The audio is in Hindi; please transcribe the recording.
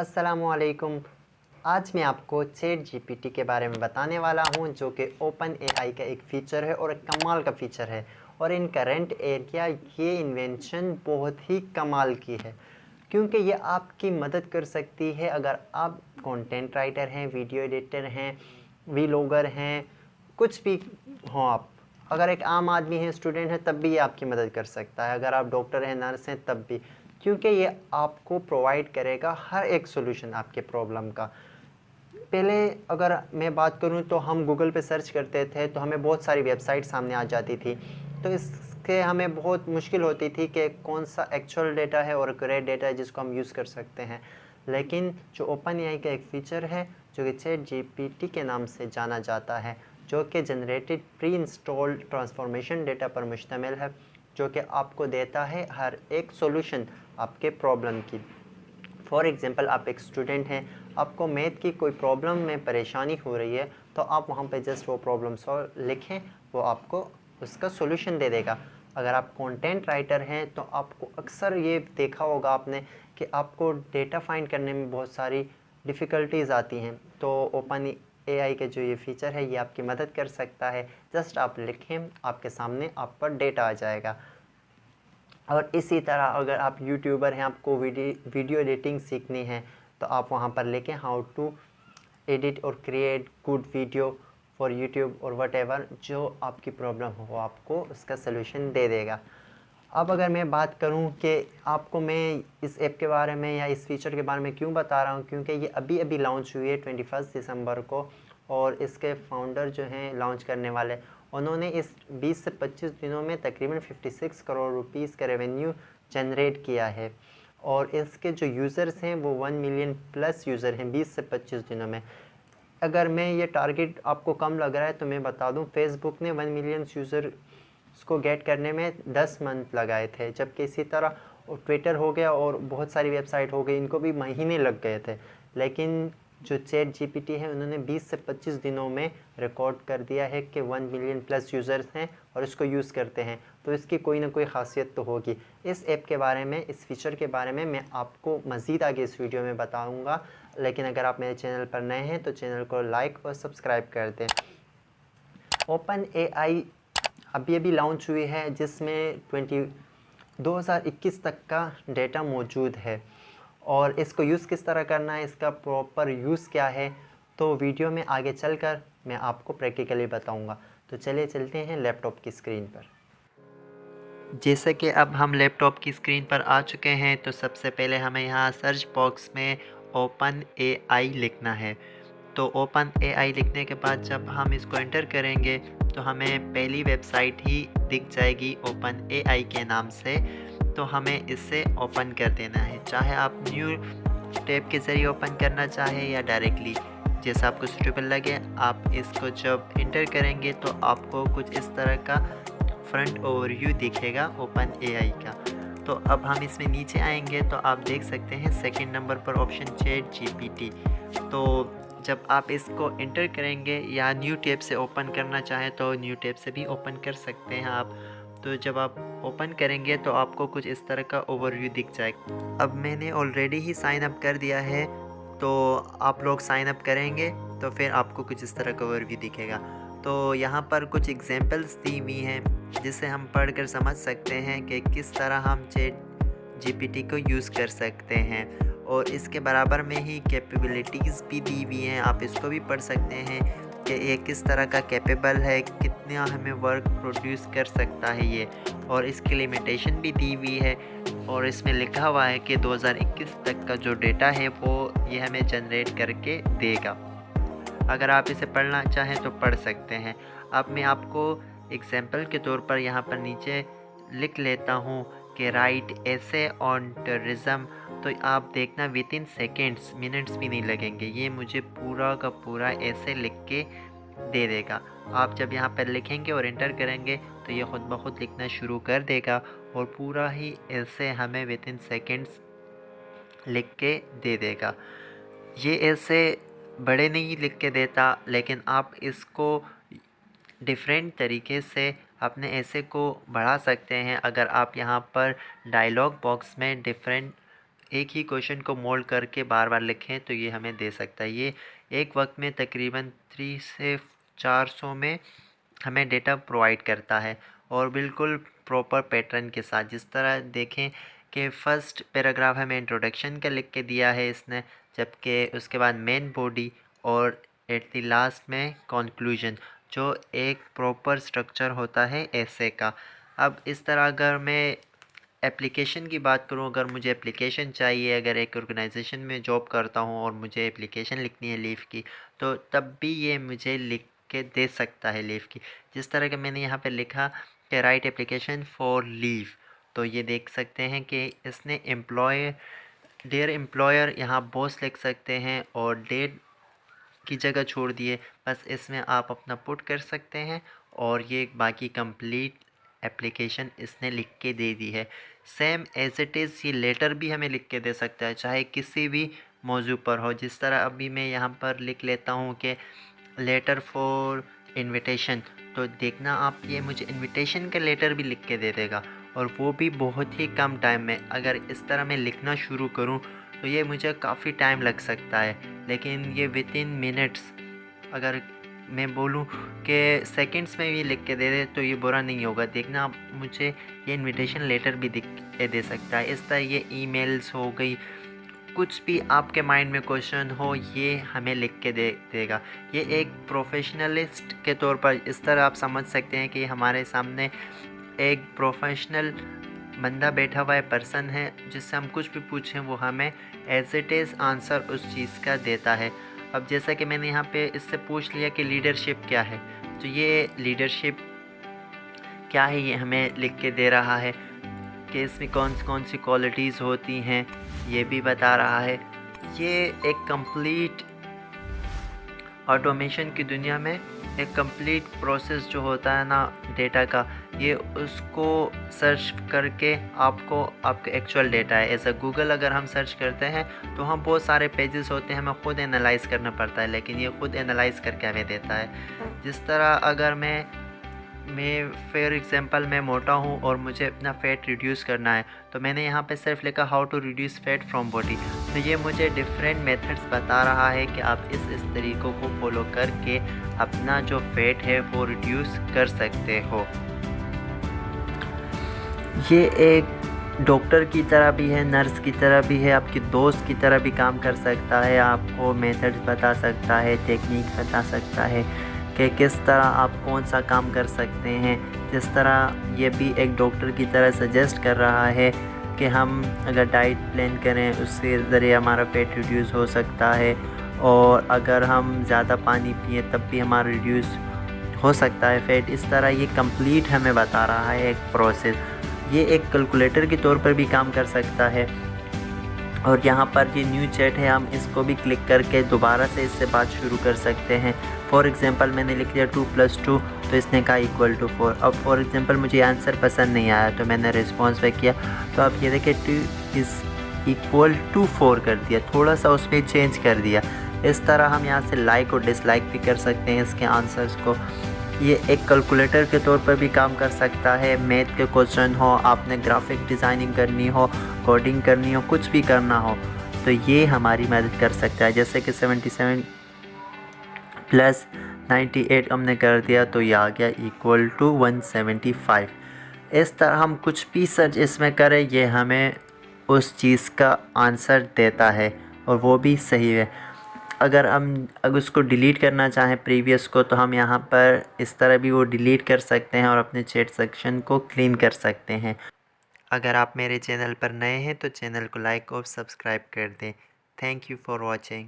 अस्सलामुअलैकुम। आज मैं आपको चैट जीपीटी के बारे में बताने वाला हूं, जो कि ओपन एआई का एक फ़ीचर है और एक कमाल का फ़ीचर है। और इन करंट एरिया ये इन्वेंशन बहुत ही कमाल की है, क्योंकि ये आपकी मदद कर सकती है। अगर आप कंटेंट राइटर हैं, वीडियो एडिटर हैं, वीलॉगर हैं, कुछ भी हो आप, अगर एक आम आदमी है, स्टूडेंट है, तब भी ये आपकी मदद कर सकता है। अगर आप डॉक्टर हैं, नर्स हैं, तब भी, क्योंकि ये आपको प्रोवाइड करेगा हर एक सॉल्यूशन आपके प्रॉब्लम का। पहले अगर मैं बात करूं तो हम गूगल पे सर्च करते थे तो हमें बहुत सारी वेबसाइट सामने आ जाती थी, तो इसके हमें बहुत मुश्किल होती थी कि कौन सा एक्चुअल डेटा है और करेक्ट डेटा है जिसको हम यूज़ कर सकते हैं। लेकिन जो ओपन एआई का एक फ़ीचर है, जो कि चैट जीपीटी के नाम से जाना जाता है, जो कि generated pre installed transformation data पर मुश्तमिल है, जो कि आपको देता है हर एक सॉल्यूशन आपके प्रॉब्लम की। फॉर एग्ज़ाम्पल, आप एक स्टूडेंट हैं, आपको मैथ की कोई प्रॉब्लम में परेशानी हो रही है, तो आप वहाँ पे जस्ट वो प्रॉब्लम सॉल्व लिखें, वो आपको उसका सॉल्यूशन दे देगा। अगर आप कंटेंट राइटर हैं तो आपको अक्सर ये देखा होगा आपने कि आपको डेटा फाइंड करने में बहुत सारी डिफ़िकल्टीज़ आती हैं, तो ओपन एआई के जो ये फ़ीचर है ये आपकी मदद कर सकता है। जस्ट आप लिखें, आपके सामने आप पर डेटा आ जाएगा। और इसी तरह अगर आप यूट्यूबर हैं, आपको वीडियो एडिटिंग सीखनी है, तो आप वहाँ पर लिखें हाउ टू एडिट और create good video for YouTube और वट जो आपकी प्रॉब्लम हो आपको उसका सलूशन दे देगा। अब अगर मैं बात करूं कि आपको मैं इस ऐप के बारे में या इस फीचर के बारे में क्यों बता रहा हूं, क्योंकि ये अभी अभी लॉन्च हुई है 21 दिसंबर को, और इसके फाउंडर जो हैं लॉन्च करने वाले, उन्होंने इस 20 से 25 दिनों में तकरीबन 56 करोड़ रुपीस का रेवेन्यू जनरेट किया है। और इसके जो यूज़र्स हैं वो 1 मिलियन प्लस यूज़र हैं 20 से 25 दिनों में। अगर मैं ये टारगेट आपको कम लग रहा है तो मैं बता दूं, फेसबुक ने 1 मिलियन यूज़र उसको गेट करने में 10 मंथ लगाए थे, जबकि इसी तरह ट्विटर हो गया और बहुत सारी वेबसाइट हो गई, इनको भी महीने लग गए थे। लेकिन जो चैट जीपीटी है, उन्होंने 20 से 25 दिनों में रिकॉर्ड कर दिया है कि 1 मिलियन प्लस यूज़र्स हैं और इसको यूज़ करते हैं, तो इसकी कोई ना कोई ख़ासियत तो होगी। इस ऐप के बारे में, इस फीचर के बारे में मैं आपको मज़ीद आगे इस वीडियो में बताऊँगा। लेकिन अगर आप मेरे चैनल पर नए हैं तो चैनल को लाइक और सब्सक्राइब कर दें। ओपन एआई अभी अभी लॉन्च हुई है, जिसमें 2021 तक का डेटा मौजूद है, और इसको यूज़ किस तरह करना है, इसका प्रॉपर यूज़ क्या है, तो वीडियो में आगे चलकर मैं आपको प्रैक्टिकली बताऊंगा। तो चलिए चलते हैं लैपटॉप की स्क्रीन पर। जैसे कि अब हम लैपटॉप की स्क्रीन पर आ चुके हैं, तो सबसे पहले हमें यहाँ सर्च बॉक्स में ओपन एआई लिखना है। तो ओपन एआई लिखने के बाद जब हम इसको एंटर करेंगे तो हमें पहली वेबसाइट ही दिख जाएगी ओपन एआई के नाम से। तो हमें इसे ओपन कर देना है, चाहे आप न्यू टैब के ज़रिए ओपन करना चाहें या डायरेक्टली, जैसा आपको सूटेबल लगे। आप इसको जब एंटर करेंगे तो आपको कुछ इस तरह का फ्रंट ओवरव्यू दिखेगा ओपन एआई का। तो अब हम इसमें नीचे आएंगे तो आप देख सकते हैं सेकंड नंबर पर ऑप्शन चैट जीपीटी। तो जब आप इसको एंटर करेंगे या न्यू टैब से ओपन करना चाहें तो न्यू टैब से भी ओपन कर सकते हैं आप। तो जब आप ओपन करेंगे तो आपको कुछ इस तरह का ओवरव्यू दिख जाएगा। अब मैंने ऑलरेडी ही साइन अप कर दिया है, तो आप लोग साइन अप करेंगे तो फिर आपको कुछ इस तरह का ओवरव्यू दिखेगा। तो यहाँ पर कुछ एग्जांपल्स दी हुई हैं जिसे हम पढ़कर समझ सकते हैं कि किस तरह हम चैट जीपीटी को यूज़ कर सकते हैं, और इसके बराबर में ही कैपेबिलिटीज़ भी दी हुई हैं, आप इसको भी पढ़ सकते हैं कि ये किस तरह का कैपेबल है, कितना हमें वर्क प्रोड्यूस कर सकता है ये, और इसकी लिमिटेशन भी दी हुई है। और इसमें लिखा हुआ है कि 2021 तक का जो डेटा है वो ये हमें जनरेट करके देगा। अगर आप इसे पढ़ना चाहें तो पढ़ सकते हैं। अब मैं आपको एग्जाम्पल के तौर पर यहाँ पर नीचे लिख लेता हूँ कि राइट ऐसे ऑन टेररिज्म। तो आप देखना विद इन सेकेंड्स, मिनट्स भी नहीं लगेंगे, ये मुझे पूरा का पूरा ऐसे लिख के दे देगा। आप जब यहाँ पर लिखेंगे और एंटर करेंगे तो ये ख़ुद ब खुद लिखना शुरू कर देगा, और पूरा ही ऐसे हमें विद इन सेकेंड्स लिख के दे देगा। ये ऐसे बड़े नहीं लिख के देता, लेकिन आप इसको डिफरेंट तरीके से अपने ऐसे को बढ़ा सकते हैं। अगर आप यहाँ पर डायलॉग बॉक्स में डिफरेंट एक ही क्वेश्चन को मोल्ड करके बार बार लिखें तो ये हमें दे सकता है। ये एक वक्त में तकरीबन 3 से 400 में हमें डेटा प्रोवाइड करता है और बिल्कुल प्रॉपर पैटर्न के साथ। जिस तरह देखें कि फ़र्स्ट पैराग्राफ हमें इंट्रोडक्शन का लिख के दिया है इसने, जबकि उसके बाद मेन बॉडी और एट द लास्ट में कंक्लूजन, जो एक प्रॉपर स्ट्रक्चर होता है ऐसे का। अब इस तरह अगर मैं एप्लीकेशन की बात करूं, अगर मुझे एप्लीकेशन चाहिए, अगर एक ऑर्गेनाइजेशन में जॉब करता हूं और मुझे एप्लीकेशन लिखनी है लीव की, तो तब भी ये मुझे लिख के दे सकता है लीव की। जिस तरह के मैंने यहाँ पे लिखा कि राइट एप्लीकेशन फॉर लीव, तो ये देख सकते हैं कि इसने डियर एम्प्लॉयर यहाँ बॉस लिख सकते हैं और डेट की जगह छोड़ दिए। बस इसमें आप अपना पुट कर सकते हैं और ये बाकी कंप्लीट एप्लीकेशन इसने लिख के दे दी है। सेम एज इट इज़ ये लेटर भी हमें लिख के दे सकता है, चाहे किसी भी मौजू पर हो। जिस तरह अभी मैं यहाँ पर लिख लेता हूँ कि लेटर फॉर इनविटेशन, तो देखना आप ये मुझे इनविटेशन का लेटर भी लिख के दे देगा, और वो भी बहुत ही कम टाइम में। अगर इस तरह मैं लिखना शुरू करूँ तो ये मुझे काफ़ी टाइम लग सकता है, लेकिन ये वितिन मिनट्स, अगर मैं बोलूँ कि सेकंड्स में भी लिख के दे दे तो ये बुरा नहीं होगा। देखना आप मुझे ये इनविटेशन लेटर भी लिख के दे सकता है। इस तरह ये ईमेल्स हो गई, कुछ भी आपके माइंड में क्वेश्चन हो ये हमें लिख के दे देगा। ये एक प्रोफेशनलिस्ट के तौर पर इस तरह आप समझ सकते हैं कि हमारे सामने एक प्रोफेशनल बंदा बैठा हुआ है, पर्सन है, जिससे हम कुछ भी पूछें वो हमें एज इट इज़ आंसर उस चीज़ का देता है। अब जैसा कि मैंने यहाँ पे इससे पूछ लिया कि लीडरशिप क्या है, तो ये लीडरशिप क्या है ये हमें लिख के दे रहा है कि इसमें कौन सी क्वालिटीज़ होती हैं ये भी बता रहा है। ये एक कंप्लीट ऑटोमेशन की दुनिया में एक कंप्लीट प्रोसेस जो होता है ना डेटा का, ये उसको सर्च करके आपको आपके एक्चुअल डेटा है। ऐसा गूगल अगर हम सर्च करते हैं तो हम बहुत सारे पेजेस होते हैं, हमें ख़ुद एनालाइज़ करना पड़ता है, लेकिन ये ख़ुद एनालाइज़ करके हमें देता है। जिस तरह अगर मैं फॉर एग्ज़ाम्पल मैं मोटा हूँ और मुझे अपना फ़ैट रिड्यूस करना है, तो मैंने यहाँ पे सिर्फ लिखा how to reduce fat from body, तो ये मुझे डिफरेंट मेथड्स बता रहा है कि आप इस तरीक़ों को फॉलो करके अपना जो फ़ैट है वो रिड्यूस कर सकते हो। ये एक डॉक्टर की तरह भी है, नर्स की तरह भी है, आपकी दोस्त की तरह भी काम कर सकता है, आपको मेथड्स बता सकता है, टेक्निक बता सकता है कि किस तरह आप कौन सा काम कर सकते हैं। जिस तरह ये भी एक डॉक्टर की तरह सजेस्ट कर रहा है कि हम अगर डाइट प्लान करें उसके ज़रिए हमारा पेट रिड्यूस हो सकता है, और अगर हम ज़्यादा पानी पिए तब भी हमारा रिड्यूस हो सकता है फ़ैट। इस तरह ये कंप्लीट हमें बता रहा है एक प्रोसेस। ये एक कैलकुलेटर के तौर पर भी काम कर सकता है। और यहाँ पर ये न्यू चैट है, हम इसको भी क्लिक करके दोबारा से इससे बात शुरू कर सकते हैं। फॉर एग्ज़ाम्पल मैंने लिख लिया 2 + 2, तो इसने कहा = 4। अब फॉर एग्ज़ाम्पल मुझे आंसर पसंद नहीं आया तो मैंने रिस्पॉन्स पे किया, तो आप ये देखिए 2 = 4 कर दिया, थोड़ा सा उसमें चेंज कर दिया। इस तरह हम यहाँ से लाइक और डिसलाइक भी कर सकते हैं इसके आंसर्स को। ये एक कैलकुलेटर के तौर पर भी काम कर सकता है। मैथ के क्वेश्चन हो, आपने ग्राफिक डिज़ाइनिंग करनी हो, कोडिंग करनी हो, कुछ भी करना हो तो ये हमारी मदद कर सकता है। जैसे कि 77 + 98 हमने कर दिया तो ये आ गया = 175। इस तरह हम कुछ भी सर्च इसमें करें ये हमें उस चीज़ का आंसर देता है और वो भी सही है। अगर उसको डिलीट करना चाहें प्रीवियस को, तो हम यहाँ पर इस तरह भी वो डिलीट कर सकते हैं और अपने चैट सेक्शन को क्लीन कर सकते हैं। अगर आप मेरे चैनल पर नए हैं तो चैनल को लाइक और सब्सक्राइब कर दें। Thank you for watching.